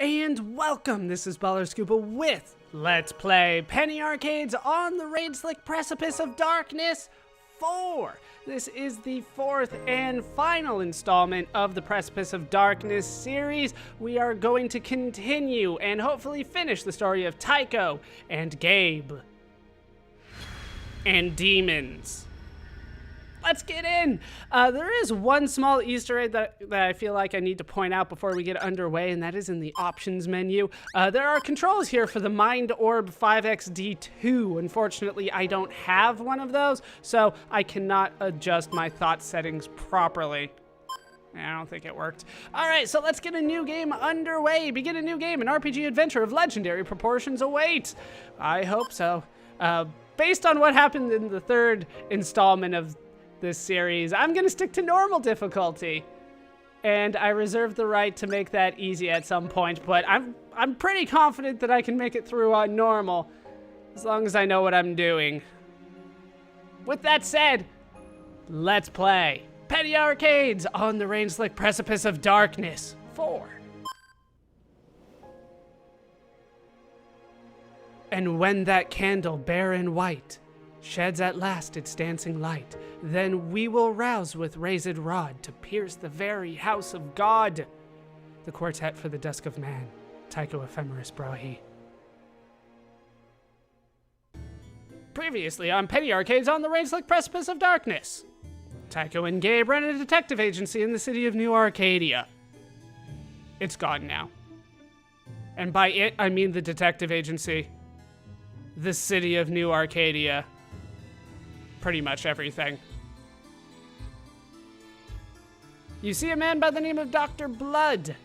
And welcome, this is Baller Scuba with Let's Play Penny Arcades on the Raid-Slick Precipice of Darkness 4. This is the fourth and final installment of the Precipice of Darkness series. We are going to continue and hopefully finish the story of Tycho and Gabe and demons. Let's get in. There is one small Easter egg that I feel like I need to point out before we get underway, and that is in the options menu. There are controls here for the Mind Orb 5XD2. Unfortunately, I don't have one of those, so I cannot adjust my thought settings properly. I don't think it worked. All right, so let's get a new game underway. Begin a new game. An RPG adventure of legendary proportions await. I hope so. Based on what happened in the third installment of this series, I'm gonna stick to normal difficulty, and I reserve the right to make that easy at some point, but I'm pretty confident that I can make it through on normal as long as I know what I'm doing. With that said, let's play Penny Arcades on the Raid-Slick Precipice of Darkness 4. And when that candle bare and white sheds at last its dancing light, then we will rouse with raised rod to pierce the very house of God. The quartet for the dusk of man, Tycho Ephemeris Brahi. Previously on Penny Arcades on the Raid-Slick Precipice of Darkness, Tycho and Gabe ran a detective agency in the city of New Arcadia. It's gone now. And by it, I mean the detective agency, the city of New Arcadia, pretty much everything. You see a man by the name of Dr. Blood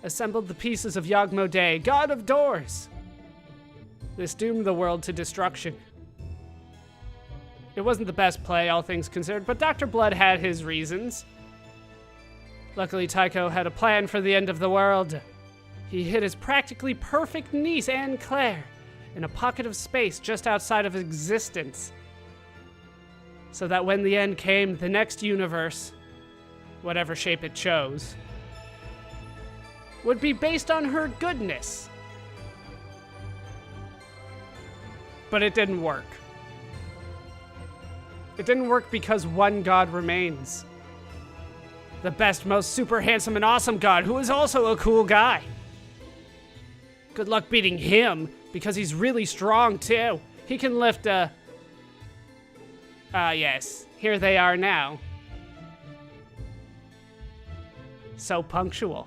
assembled the pieces of Yawgmothde, god of doors. This doomed the world to destruction. It wasn't the best play, all things considered, but Dr. Blood had his reasons. Luckily, Tycho had a plan for the end of the world. He hid his practically perfect niece, Anne Claire, in a pocket of space just outside of existence, so that when the end came, the next universe, whatever shape it chose, would be based on her goodness. But it didn't work. It didn't work because one god remains. The best, most super handsome and awesome god, who is also a cool guy. Good luck beating him, because he's really strong too. He can lift yes, here they are now. So punctual.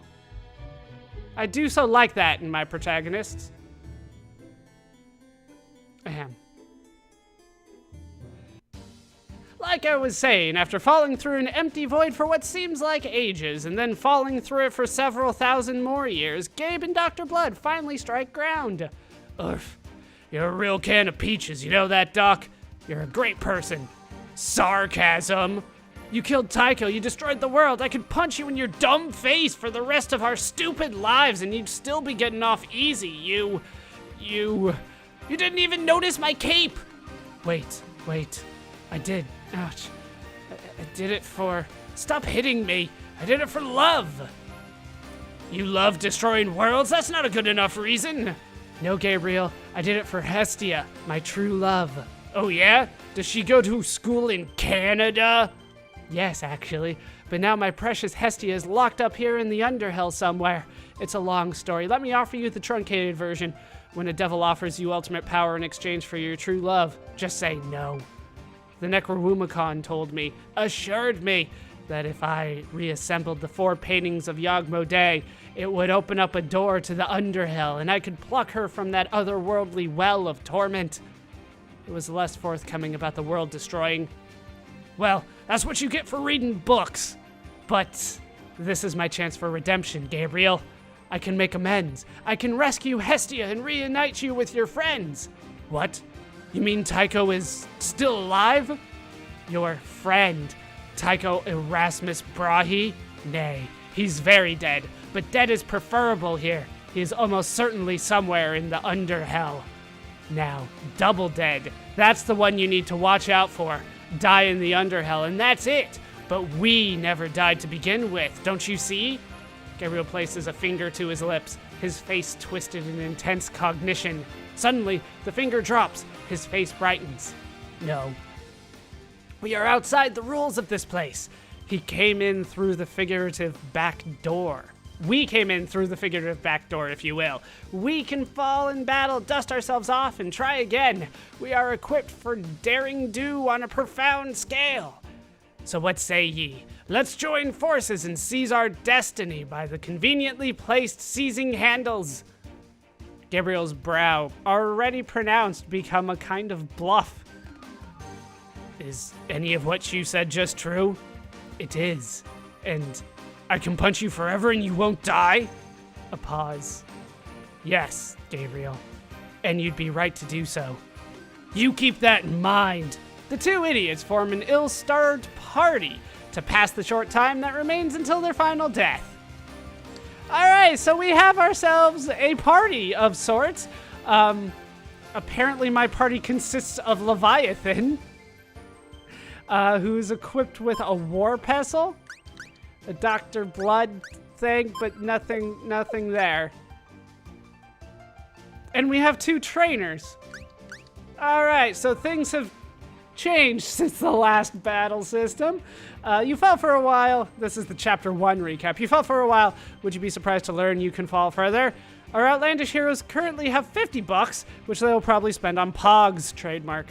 I do so like that in my protagonists. Ahem. Like I was saying, after falling through an empty void for what seems like ages, and then falling through it for several thousand more years, Gabe and Dr. Blood finally strike ground. Urgh, you're a real can of peaches, you know that, Doc? You're a great person. Sarcasm. You killed Tycho, you destroyed the world. I could punch you in your dumb face for the rest of our stupid lives and you'd still be getting off easy. You didn't even notice my cape. Wait, I did. Ouch. I did it for... Stop hitting me. I did it for love. You love destroying worlds? That's not a good enough reason. No, Gabriel, I did it for Hestia, my true love. Oh yeah? Does she go to school in Canada? Yes, actually. But now my precious Hestia is locked up here in the Underhell somewhere. It's a long story. Let me offer you the truncated version. When a devil offers you ultimate power in exchange for your true love, just say no. The Necrowumicon told me, assured me, that if I reassembled the 4 paintings of Yawgmothde, it would open up a door to the Underhell, and I could pluck her from that otherworldly well of torment. It was less forthcoming about the world destroying. Well, that's what you get for reading books. But this is my chance for redemption, Gabriel. I can make amends. I can rescue Hestia and reunite you with your friends. What? You mean Tycho is still alive? Your friend, Tycho Erasmus Brahi? Nay, he's very dead, but dead is preferable here. He is almost certainly somewhere in the Underhell. Now, double dead, that's the one you need to watch out for. Die in the Underhell, and that's it. But we never died to begin with, don't you see? Gabriel places a finger to his lips. his face twisted in intense cognition. Suddenly, the finger drops, his face brightens. No. We are outside the rules of this place. He came in through the figurative back door. We came in through the figurative back door, if you will. We can fall in battle, dust ourselves off, and try again. We are equipped for daring do on a profound scale. So what say ye? Let's join forces and seize our destiny by the conveniently placed seizing handles. Gabriel's brow, already pronounced, become a kind of bluff. Is any of what you said just true? It is. And I can punch you forever and you won't die? A pause. Yes, Gabriel. And you'd be right to do so. You keep that in mind. The two idiots form an ill-starred party to pass the short time that remains until their final death. Alright, so we have ourselves a party of sorts. Apparently my party consists of Leviathan, who's equipped with a war pestle, a Dr. Blood thing, but nothing there. And we have two trainers. Alright, so things have changed since the last battle system. You fell for a while. This is the chapter 1 recap. You fell for a while. Would you be surprised to learn you can fall further? Our outlandish heroes currently have $50, which they'll probably spend on Pogs, trademark.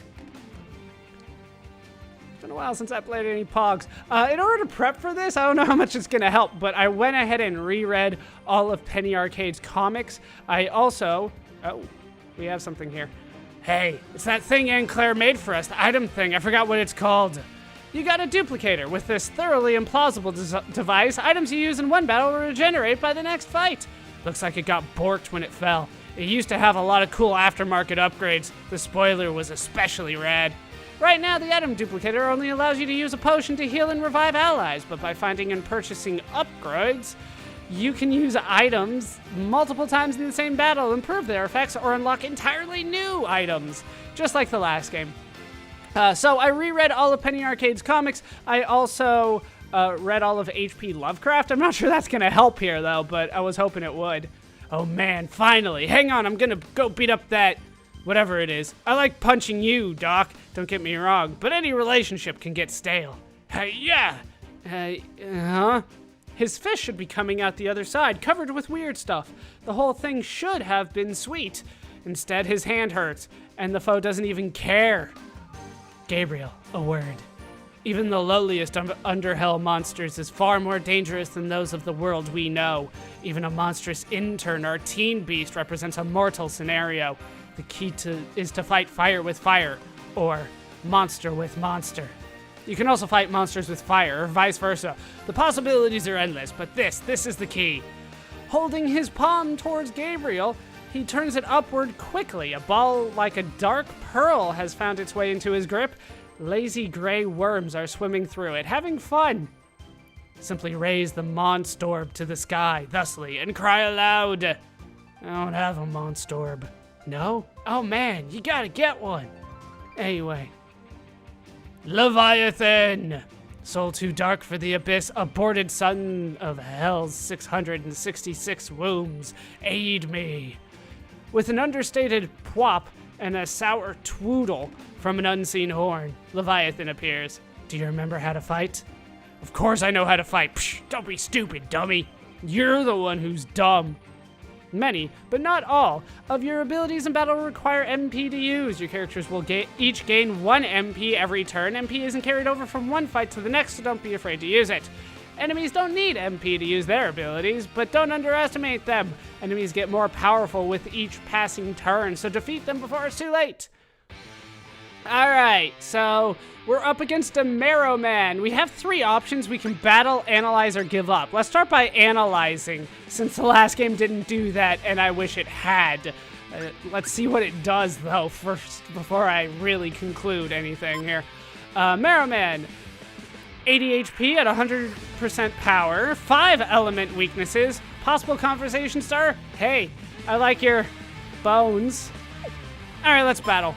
It's been a while since I played any Pogs. In order to prep for this, I don't know how much it's gonna help, but I went ahead and reread all of Penny Arcade's comics. I also, oh, we have something here. Hey, it's that thing Anne Claire made for us, the item thing. I forgot what it's called. You got a duplicator. With this thoroughly implausible device, items you use in one battle will regenerate by the next fight. Looks like it got borked when it fell. It used to have a lot of cool aftermarket upgrades. The spoiler was especially rad. Right now, the item duplicator only allows you to use a potion to heal and revive allies, but by finding and purchasing upgrades, you can use items multiple times in the same battle, improve their effects, or unlock entirely new items, just like the last game. So I reread all of Penny Arcade's comics. I also read all of H.P. Lovecraft. I'm not sure that's going to help here, though, but I was hoping it would. Oh, man, finally. Hang on, I'm going to go beat up that whatever it is. I like punching you, Doc. Don't get me wrong, but any relationship can get stale. Yeah. His fish should be coming out the other side, covered with weird stuff. The whole thing should have been sweet. Instead, his hand hurts, and the foe doesn't even care. Gabriel, a word. Even the lowliest of Underhell monsters is far more dangerous than those of the world we know. Even a monstrous intern or teen beast represents a mortal scenario. The key is to fight fire with fire, or monster with monster. You can also fight monsters with fire, or vice versa. The possibilities are endless, but this is the key. Holding his palm towards Gabriel, he turns it upward quickly. A ball like a dark pearl has found its way into his grip. Lazy gray worms are swimming through it, having fun. Simply raise the Monstorb to the sky, thusly, and cry aloud. I don't have a Monstorb. No? Oh man, you gotta get one. Anyway. Leviathan! Soul too dark for the abyss, aborted son of hell's 666 wombs, aid me. With an understated pwop and a sour twoodle from an unseen horn, Leviathan appears. Do you remember how to fight? Of course I know how to fight. Psh, don't be stupid, dummy. You're the one who's dumb. Many, but not all, of your abilities in battle require MP to use. Your characters will each gain 1 MP every turn. MP isn't carried over from one fight to the next, so don't be afraid to use it. Enemies don't need MP to use their abilities, but don't underestimate them. Enemies get more powerful with each passing turn, so defeat them before it's too late. Alright, so we're up against a Marrow Man. We have 3 options. We can battle, analyze, or give up. Let's start by analyzing, since the last game didn't do that, and I wish it had. Let's see what it does, though, first, before I really conclude anything here. Marrow Man. 80 HP at 100% power, 5 element weaknesses, possible conversation star. Hey, I like your bones. All right, let's battle.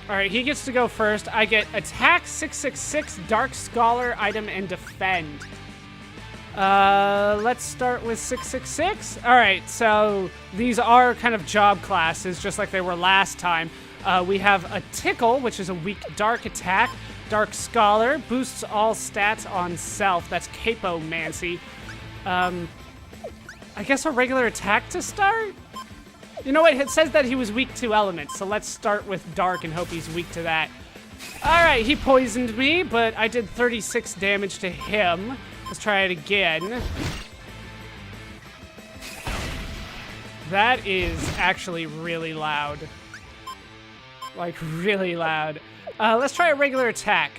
All right, he gets to go first. I get attack 666, dark scholar item, and defend. Let's start with 666. All right, so these are kind of job classes, just like they were last time. We have a Tickle, which is a weak dark attack. Dark Scholar boosts all stats on self. That's Capomancy. I guess a regular attack to start? You know what? It says that he was weak to elements, so let's start with Dark and hope he's weak to that. All right, he poisoned me, but I did 36 damage to him. Let's try it again. That is actually really loud. Like, really loud. Let's try a regular attack.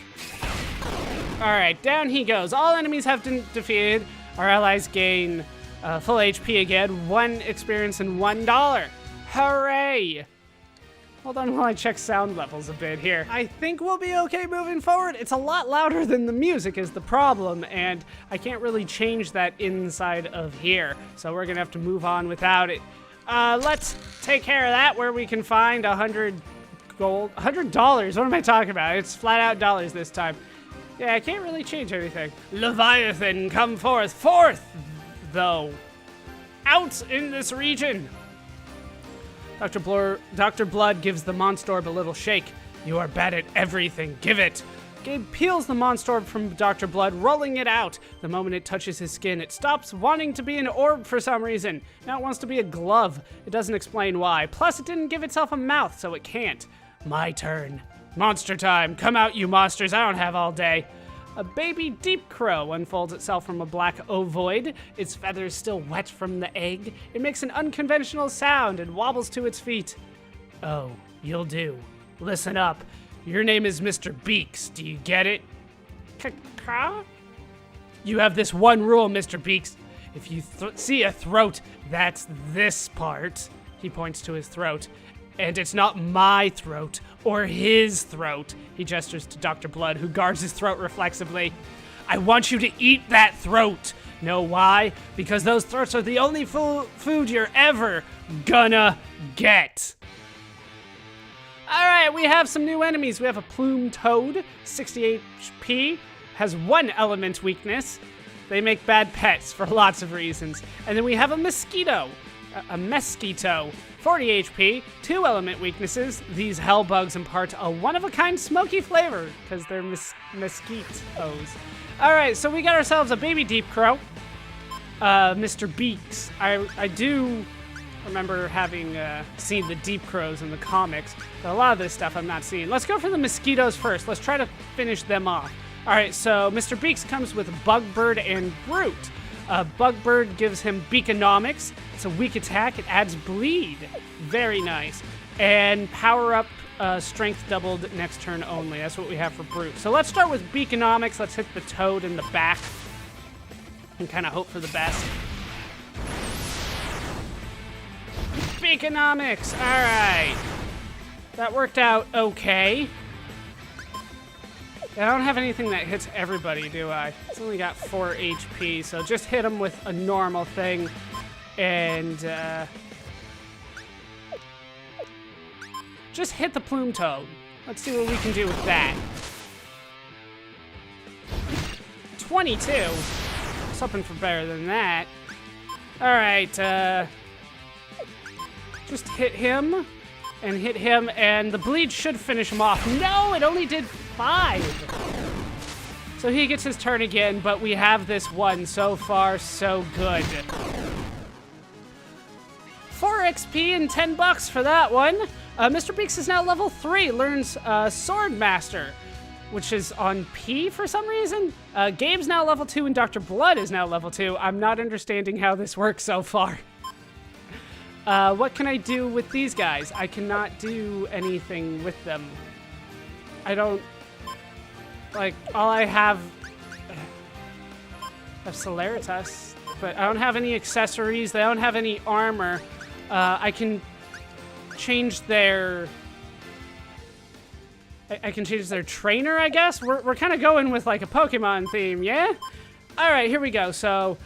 All right, down he goes. All enemies have been defeated. Our allies gain full HP again, 1 experience and $1. Hooray! Hold on while I check sound levels a bit here. I think we'll be okay moving forward. It's a lot louder than the music is the problem, and I can't really change that inside of here. So we're gonna have to move on without it. Let's take care of that where we can find 100 gold. $100? What am I talking about? It's flat out dollars this time. Yeah, I can't really change anything. Leviathan, come forth. Forth, though. Out in this region. Dr. Blood gives the Monstorb a little shake. You are bad at everything. Give it. Gabe peels the Monstorb from Dr. Blood, rolling it out. The moment it touches his skin, it stops wanting to be an orb for some reason. Now it wants to be a glove. It doesn't explain why. Plus, it didn't give itself a mouth, so it can't. My turn. Monster time. Come out, you monsters. I don't have all day. A baby deep crow unfolds itself from a black ovoid. Its feathers still wet from the egg. It makes an unconventional sound and wobbles to its feet. Oh, you'll do. Listen up. Your name is Mr. Beaks. Do you get it? You have this one rule, Mr. Beaks. If you see a throat, that's this part. He points to his throat. And it's not my throat or his throat. He gestures to Dr. Blood, who guards his throat reflexively. I want you to eat that throat. Know why? Because those throats are the only food you're ever gonna get. All right, we have some new enemies. We have a plume toad, 60 HP, has 1 element weakness. They make bad pets for lots of reasons. And then we have a mosquito, a mosquito, 40 HP, 2 element weaknesses. These hell bugs impart a one-of-a-kind smoky flavor because they're mesquitos. All right, so we got ourselves a baby deep crow, Mr. Beaks. I do remember having seen the deep crows in the comics, but a lot of this stuff I'm not seeing. Let's go for the mosquitoes first. Let's try to finish them off. All right, so Mr. Beaks comes with Bugbird and Brute. Bugbird gives him Beakonomics. It's a weak attack. It adds bleed. Very nice. And power up strength doubled next turn only. That's what we have for Brute. So let's start with Beakonomics. Let's hit the toad in the back and kind of hope for the best. Beakonomics. All right. That worked out okay. I don't have anything that hits everybody, do I? It's only got 4 HP, so just hit him with a normal thing. And, just hit the plume toad. Let's see what we can do with that. 22. I was hoping for better than that. All right, just hit him, and the bleed should finish him off. No, it only did 5. So he gets his turn again, but we have this one. So far, so good. 4 XP and $10 for that one. Mr. Beaks is now level 3, learns Sword Master, which is on P for some reason. Gabe's now level 2 and Dr. Blood is now level 2. I'm not understanding how this works so far. What can I do with these guys? I cannot do anything with them. I don't, like, all I have Celeritas, but I don't have any accessories. They don't have any armor. I can change their, I can change their trainer, I guess. We're kind of going with like a Pokemon theme, yeah? All right, here we go. So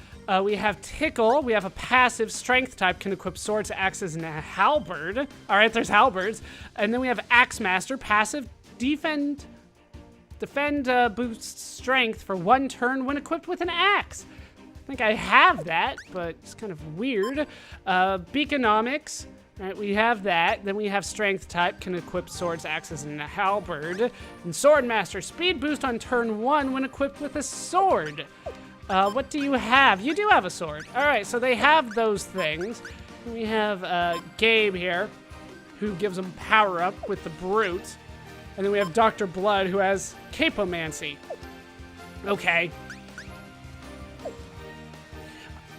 we have Tickle. We have a passive strength type, can equip swords, axes, and a halberd. All right, there's halberds. And then we have Axe Master, passive defend boosts strength for 1 turn when equipped with an axe. I think I have that, but it's kind of weird. Beaconomics. All right, we have that. Then we have strength type, can equip swords, axes, and a halberd. And Swordmaster, speed boost on turn 1 when equipped with a sword. What do you have? You do have a sword. All right, so they have those things. We have Gabe here, who gives them power up with the brute. And then we have Dr. Blood, who has capomancy. Okay.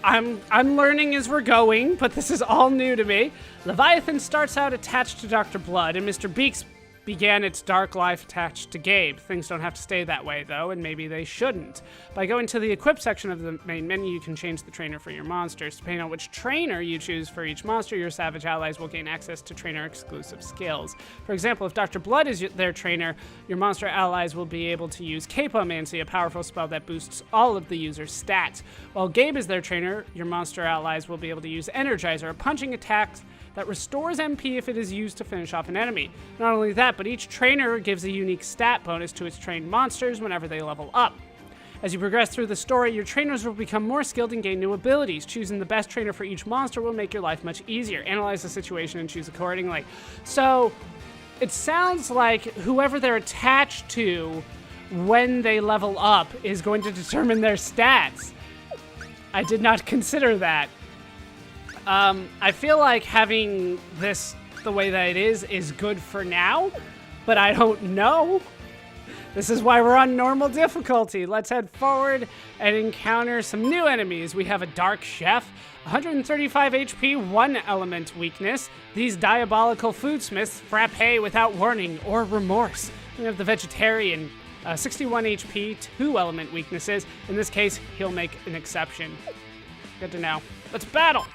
I'm learning as we're going, but this is all new to me. Leviathan starts out attached to Dr. Blood, and Mr. Beaks began its dark life attached to Gabe. Things don't have to stay that way, though, and maybe they shouldn't. By going to the equip section of the main menu, you can change the trainer for your monsters. Depending on which trainer you choose for each monster, your savage allies will gain access to trainer-exclusive skills. For example, if Dr. Blood is their trainer, your monster allies will be able to use Capomancy, a powerful spell that boosts all of the user's stats. While Gabe is their trainer, your monster allies will be able to use Energizer, a punching attack that restores MP if it is used to finish off an enemy. Not only that, but each trainer gives a unique stat bonus to its trained monsters whenever they level up. As you progress through the story, your trainers will become more skilled and gain new abilities. Choosing the best trainer for each monster will make your life much easier. Analyze the situation and choose accordingly. So, it sounds like whoever they're attached to when they level up is going to determine their stats. I did not consider that. I feel like having this the way that it is good for now, but I don't know. This is why we're on normal difficulty. Let's head forward and encounter some new enemies. We have a Dark Chef, 135 HP, 1 element weakness. These diabolical foodsmiths frappe without warning or remorse. We have the Vegetarian, 61 HP, 2 element weaknesses. In this case, he'll make an exception. Good to know. Let's battle.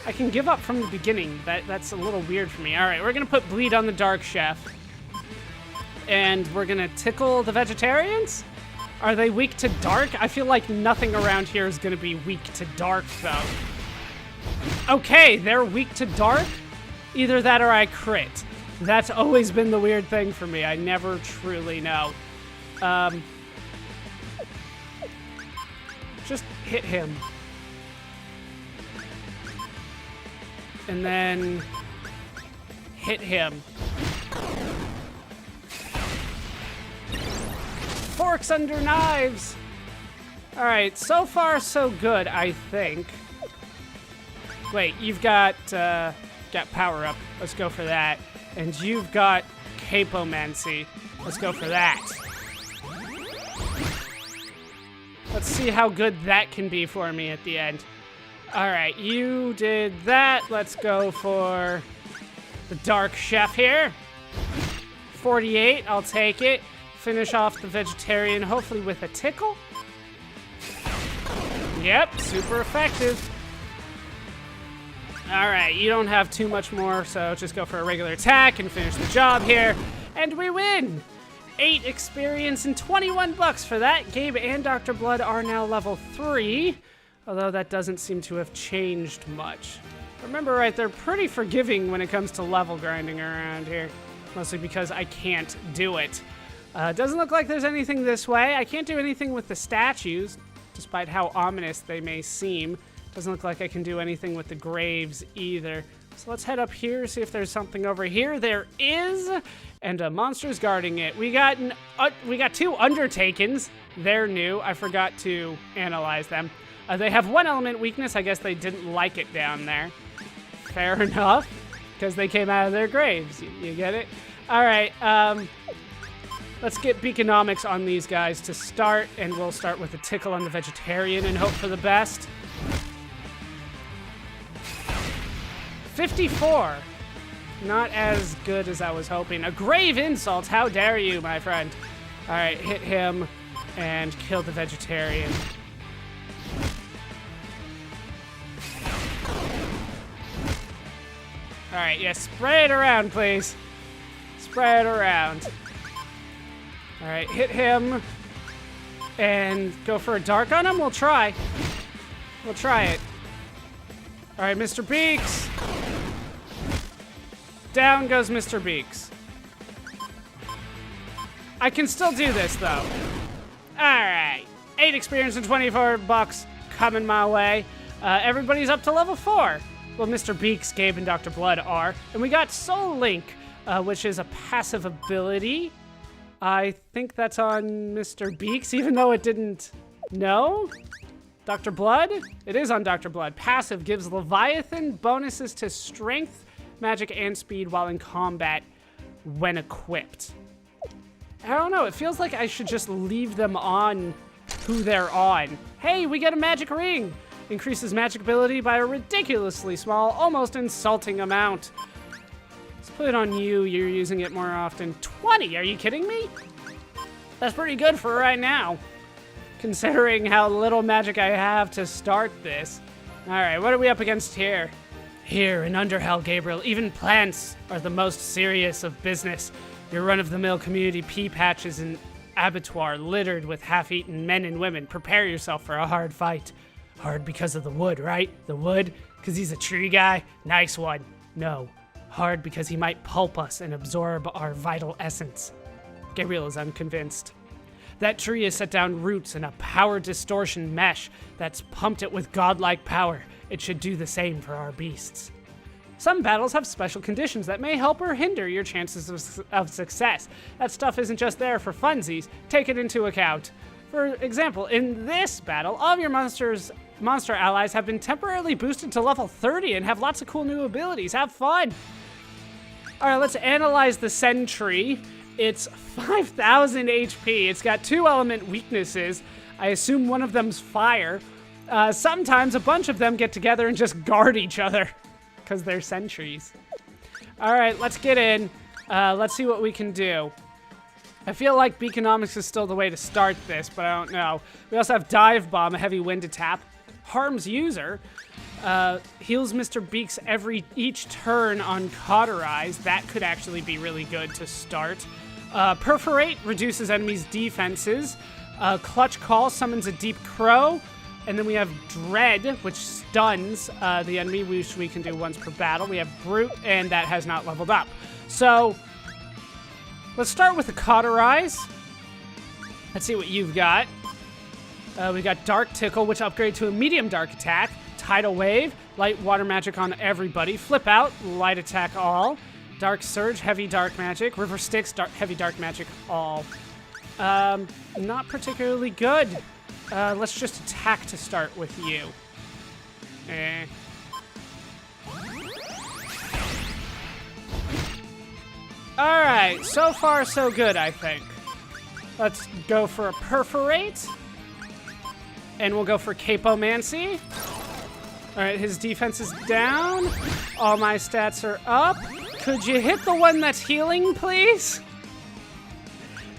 I can give up from the beginning. That's a little weird for me. All right, we're gonna put bleed on the Dark Chef. And we're gonna tickle the Vegetarians? Are they weak to dark? I feel like nothing around here is gonna be weak to dark, though. Okay, they're weak to dark? Either that or I crit. That's always been the weird thing for me. I never truly know. Just hit him. And then hit him. Forks under knives. All right, so far so good, I think. Wait, you've got power up. Let's go for that. And you've got capomancy. Let's go for that. Let's see how good that can be for me at the end. All right, you did that. Let's go for the Dark Chef here. 48, I'll take it. Finish off the Vegetarian, hopefully with a tickle. Yep, super effective. All right, you don't have too much more, so just go for a regular attack and finish the job here. And we win! 8 experience and 21 bucks for that. Gabe and Dr. Blood are now level 3. Although that doesn't seem to have changed much. Remember, right, they're pretty forgiving when it comes to level grinding around here. Mostly because I can't do it. Doesn't look like there's anything this way. I can't do anything with the statues, despite how ominous they may seem. Doesn't look like I can do anything with the graves either. So let's head up here, see if there's something over here. There is, and a monster's guarding it. We got 2 Undertakens. They're new. I forgot to analyze them. They have 1 element weakness. I guess they didn't like it down there. Fair enough, because they came out of their graves. You get it? All right, let's get Beaconomics on these guys to start, and we'll start with a tickle on the Vegetarian and hope for the best. 54. Not as good as I was hoping. A grave insult. How dare you, my friend? All right, hit him and kill the Vegetarian. All right, yeah, spray it around, please. Spray it around. All right, hit him and go for a dark on him. We'll try. We'll try it. All right, Mr. Beaks. Down goes Mr. Beaks. I can still do this, though. All right. 8 experience and 24 bucks coming my way. Everybody's up to level 4. Well, Mr. Beaks, Gabe, and Dr. Blood are. And we got Soul Link, which is a passive ability. I think that's on Mr. Beaks, even though it didn't... No? Dr. Blood? It is on Dr. Blood. Passive gives Leviathan bonuses to strength, magic, and speed while in combat when equipped. I don't know. It feels like I should just leave them on who they're on. Hey, we get a magic ring. Increases magic ability by a ridiculously small, almost insulting amount. Let's put it on you. You're using it more often. 20, are you kidding me? That's pretty good for right now, considering how little magic I have to start this. All right, what are we up against here? Here in Underhell, Gabriel, even plants are the most serious of business. Your run-of-the-mill community pea patch is an abattoir littered with half-eaten men and women. Prepare yourself for a hard fight. Hard because of the wood, right? The wood? Because he's a tree guy? Nice one. No. Hard because he might pulp us and absorb our vital essence. Gabriel is unconvinced. That tree has set down roots in a power distortion mesh that's pumped it with godlike power. It should do the same for our beasts. Some battles have special conditions that may help or hinder your chances of success. That stuff isn't just there for funsies. Take it into account. For example, in this battle, all of your monster allies have been temporarily boosted to level 30 and have lots of cool new abilities. Have fun! Alright, let's analyze the Sentry. It's 5,000 HP. It's got 2 element weaknesses. I assume one of them's fire. Sometimes a bunch of them get together and just guard each other, because they're sentries. Alright, let's get in. Let's see what we can do. I feel like Beaconomics is still the way to start this, but I don't know. We also have Dive Bomb, a heavy wind tap. Harms user. Heals Mr. Beaks each turn on Cauterize. That could actually be really good to start. Perforate reduces enemies' defenses. Clutch Call summons a Deep Crow. And then we have Dread, which stuns the enemy, which we can do once per battle. We have Brute, and that has not leveled up. So, let's start with the Cauterize. Let's see what you've got. We got Dark Tickle, which upgrades to a medium dark attack. Tidal Wave, light water magic on everybody. Flip Out, light attack all. Dark Surge, heavy dark magic. River Styx, heavy dark magic all. Not particularly good. Let's just attack to start with you. Alright, so far so good, I think. Let's go for a Perforate. And we'll go for Capomancy. Alright, his defense is down. All my stats are up. Could you hit the one that's healing, please?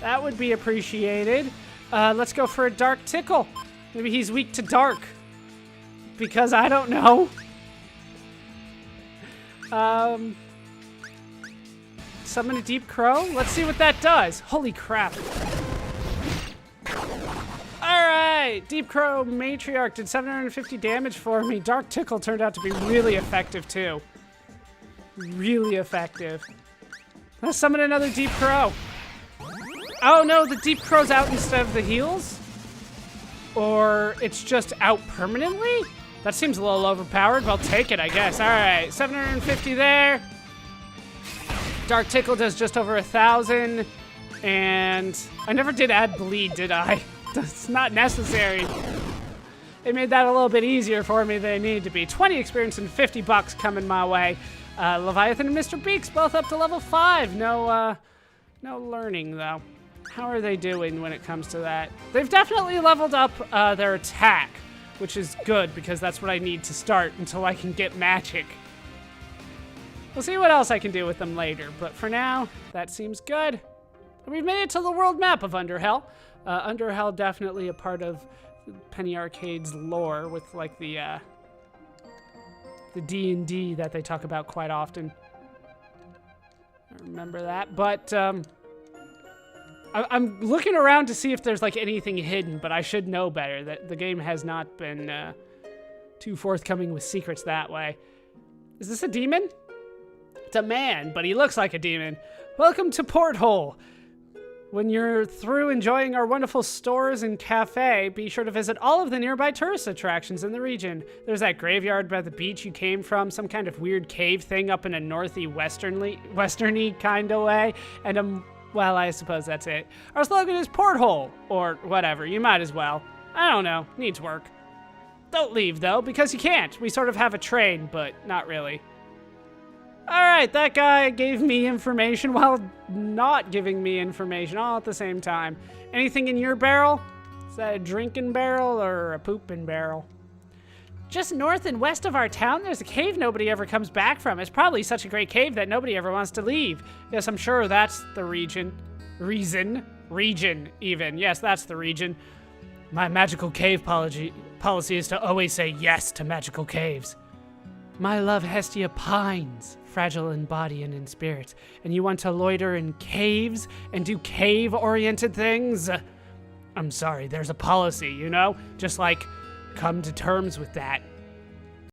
That would be appreciated. Let's go for a Dark Tickle. Maybe he's weak to dark. Because I don't know. Summon a Deep Crow. Let's see what that does. Holy crap. Alright, Deep Crow Matriarch did 750 damage for me. Dark Tickle turned out to be really effective too. Really effective. Let's summon another Deep Crow. Oh no, the Deep Crow's out instead of the heals? Or it's just out permanently? That seems a little overpowered, but I'll take it, I guess. Alright, 750 there. Dark Tickle does just over 1,000. And I never did add bleed, did I? That's not necessary. They made that a little bit easier for me than it needed to be. 20 experience and 50 bucks coming my way. Leviathan and Mr. Beaks both up to level 5. No learning, though. How are they doing when it comes to that? They've definitely leveled up their attack, which is good because that's what I need to start until I can get magic. We'll see what else I can do with them later, but for now, that seems good. We've made it to the world map of Underhell. Underhell definitely a part of Penny Arcade's lore with like the D&D that they talk about quite often. I remember that, but I'm looking around to see if there's like anything hidden, but I should know better. That the game has not been too forthcoming with secrets that way. Is this a demon? It's a man, but he looks like a demon. Welcome to Porthole. When you're through enjoying our wonderful stores and cafe, be sure to visit all of the nearby tourist attractions in the region. There's that graveyard by the beach you came from, some kind of weird cave thing up in a westerny kind of way, and well, I suppose that's it. Our slogan is Porthole, or whatever, you might as well. I don't know, needs work. Don't leave though, because you can't. We sort of have a train, but not really. Alright, that guy gave me information while not giving me information all at the same time. Anything in your barrel? Is that a drinking barrel or a pooping barrel? Just north and west of our town, there's a cave nobody ever comes back from. It's probably such a great cave that nobody ever wants to leave. Yes, I'm sure that's the region. Region, even. Yes, that's the region. My magical cave policy is to always say yes to magical caves. My love Hestia pines, fragile in body and in spirit, and you want to loiter in caves and do cave-oriented things? I'm sorry, there's a policy, you know? Just like, come to terms with that.